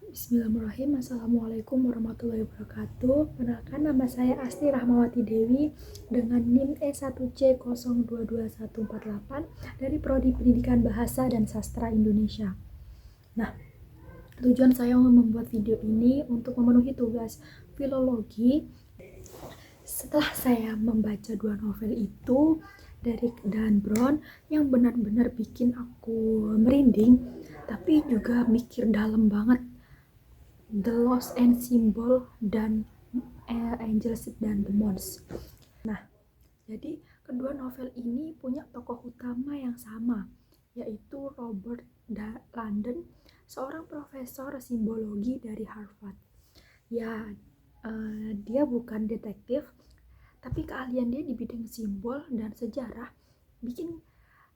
Bismillahirrahmanirrahim. Assalamualaikum warahmatullahi wabarakatuh. Perkenalkan, nama saya Asti Rahmawati Dewi dengan NIM E1C022148 dari Prodi Pendidikan Bahasa dan Sastra Indonesia. Nah, tujuan saya membuat video ini untuk memenuhi tugas filologi. Setelah saya membaca dua novel itu dari Dan Brown yang benar-benar bikin aku merinding, tapi juga mikir dalam banget, The Lost and Symbol dan Angels dan Demons. Nah, jadi kedua novel ini punya tokoh utama yang sama, yaitu Robert London, seorang profesor simbologi dari Harvard. Ya, dia bukan detektif, tapi keahlian dia di bidang simbol dan sejarah bikin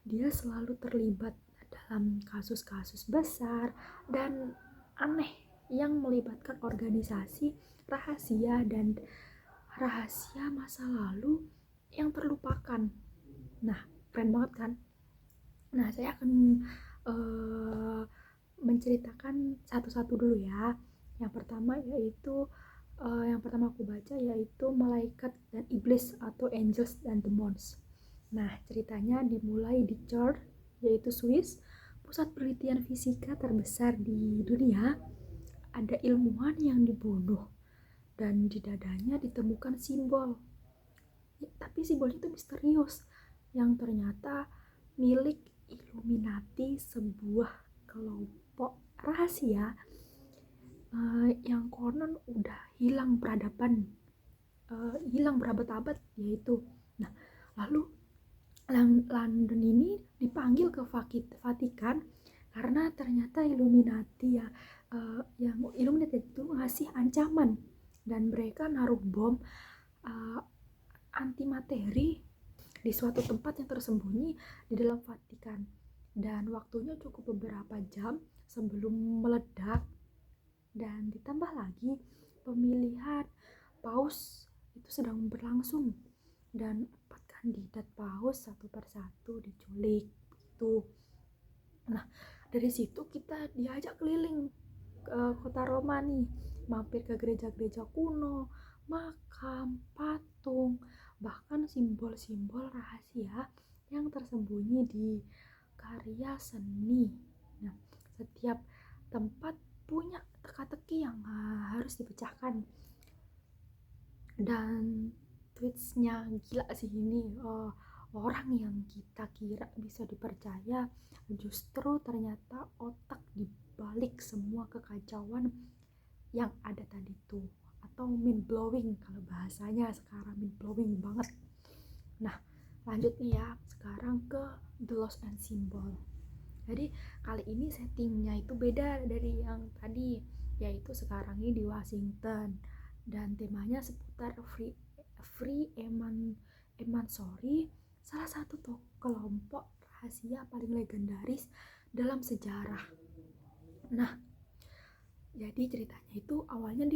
dia selalu terlibat dalam kasus-kasus besar dan aneh yang melibatkan organisasi rahasia dan rahasia masa lalu yang terlupakan. Nah, keren banget kan? Nah, saya akan menceritakan satu-satu dulu ya. Yang pertama aku baca yaitu Malaikat dan Iblis atau Angels and Demons. Nah, ceritanya dimulai di CERN, yaitu Swiss, pusat penelitian fisika terbesar di dunia. Ada ilmuwan yang dibunuh dan di dadanya ditemukan simbol. Ya, tapi simbolnya itu misterius yang ternyata milik Illuminati, sebuah kelompok rahasia yang konon udah hilang peradaban, hilang berabad-abad yaitu. Nah, lalu London ini dipanggil ke Vatikan karena ternyata Illuminati yang Illuminati itu ngasih ancaman dan mereka naruh bom antimateri di suatu tempat yang tersembunyi di dalam Vatikan, dan waktunya cukup beberapa jam sebelum meledak. Dan ditambah lagi pemilihan paus itu sedang berlangsung dan 4 kandidat paus satu persatu diculik itu. Nah, dari situ kita diajak keliling ke kota Roma nih, mampir ke gereja-gereja kuno, makam, patung, bahkan simbol-simbol rahasia yang tersembunyi di karya seni. Nah, setiap tempat punya teka-teki yang harus dipecahkan. Dan twistnya gila sih ini, orang yang kita kira bisa dipercaya justru ternyata otak dibalik semua kekacauan yang ada tadi tuh, atau mind blowing kalau bahasanya sekarang, mind blowing banget. Nah, lanjut nih ya, sekarang ke The Lost and Symbol. Jadi kali ini settingnya itu beda dari yang tadi, yaitu sekarang ini di Washington dan temanya seputar Freemasonry, salah satu kelompok rahasia paling legendaris dalam sejarah. Nah, jadi ceritanya itu awalnya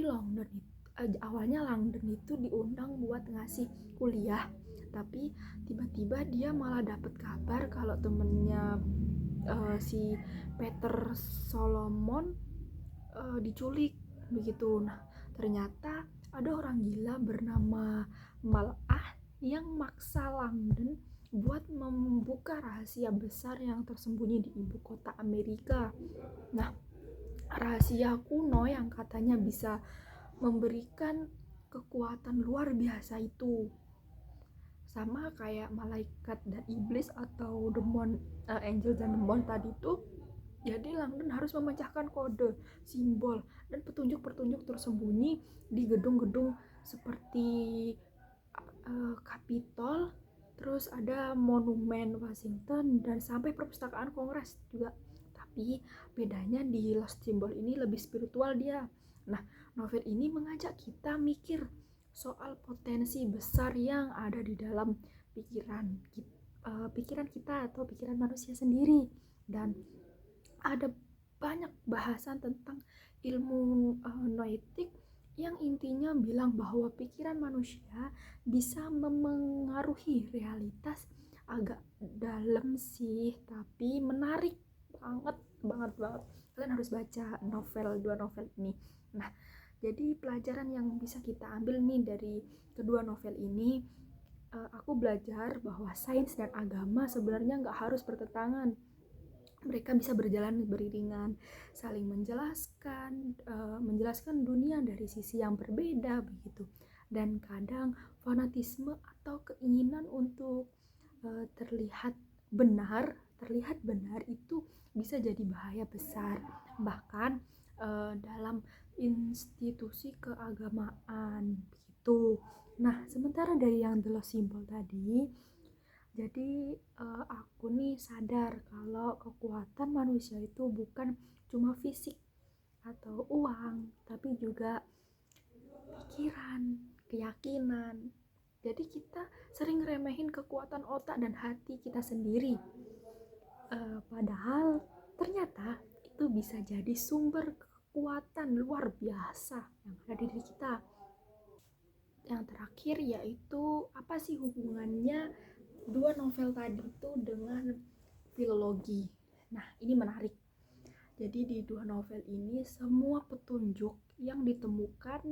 London itu diundang buat ngasih kuliah, tapi tiba-tiba dia malah dapet kabar kalau temennya si Peter Solomon diculik begitu. Nah, ternyata ada orang gila bernama Malah yang maksa London buat membuka rahasia besar yang tersembunyi di ibu kota Amerika. Nah, rahasia kuno yang katanya bisa memberikan kekuatan luar biasa itu, sama kayak malaikat dan iblis atau demon, angel dan demon tadi tuh. Jadi Langdon harus memecahkan kode, simbol, dan petunjuk-petunjuk tersembunyi di gedung-gedung seperti Capitol, terus ada Monumen Washington, dan sampai perpustakaan Kongres juga. Tapi bedanya di Lost Symbol ini lebih spiritual dia. Nah, novel ini mengajak kita mikir soal potensi besar yang ada di dalam pikiran kita atau pikiran manusia sendiri, dan ada banyak bahasan tentang ilmu noetik yang intinya bilang bahwa pikiran manusia bisa memengaruhi realitas. Agak dalam sih, tapi menarik banget banget banget. kalian harus baca dua novel ini. Nah, jadi pelajaran yang bisa kita ambil nih dari kedua novel ini, aku belajar bahwa sains dan agama sebenarnya nggak harus bertentangan. Mereka bisa berjalan beriringan, saling menjelaskan dunia dari sisi yang berbeda begitu. Dan kadang fanatisme atau keinginan untuk terlihat benar itu bisa jadi bahaya besar, bahkan dalam institusi keagamaan begitu. Nah, sementara dari yang The Lost Symbol tadi, jadi aku nih sadar kalau kekuatan manusia itu bukan cuma fisik atau uang, tapi juga pikiran, keyakinan. Jadi kita sering remehin kekuatan otak dan hati kita sendiri. Padahal ternyata itu bisa jadi sumber kekuatan luar biasa yang ada di diri kita. Yang terakhir yaitu apa sih hubungannya dua novel tadi itu dengan filologi. Nah, ini menarik. Jadi di dua novel ini semua petunjuk yang ditemukan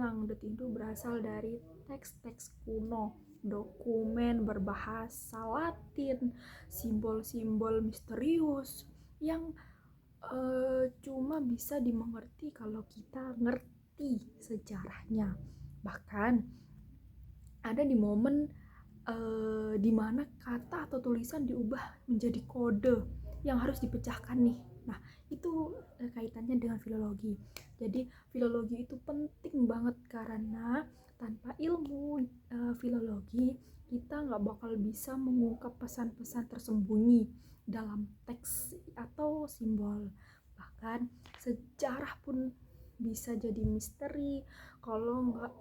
Langdet itu berasal dari teks-teks kuno, dokumen berbahasa Latin, simbol-simbol misterius yang cuma bisa dimengerti kalau kita ngerti sejarahnya. Bahkan ada di momen dimana kata atau tulisan diubah menjadi kode yang harus dipecahkan nih. Nah, itu kaitannya dengan filologi. Jadi filologi itu penting banget karena tanpa ilmu filologi kita nggak bakal bisa mengungkap pesan-pesan tersembunyi dalam teks atau simbol. Bahkan sejarah pun bisa jadi misteri kalau nggak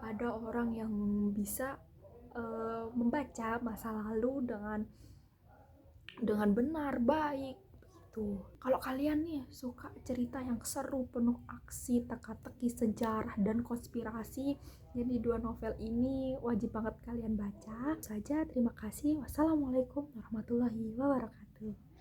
ada orang yang bisa membaca masa lalu dengan benar, baik gitu. Kalau kalian nih suka cerita yang seru, penuh aksi, teka-teki, sejarah dan konspirasi, jadi dua novel ini wajib banget kalian baca. Saja, terima kasih. Wassalamualaikum warahmatullahi wabarakatuh.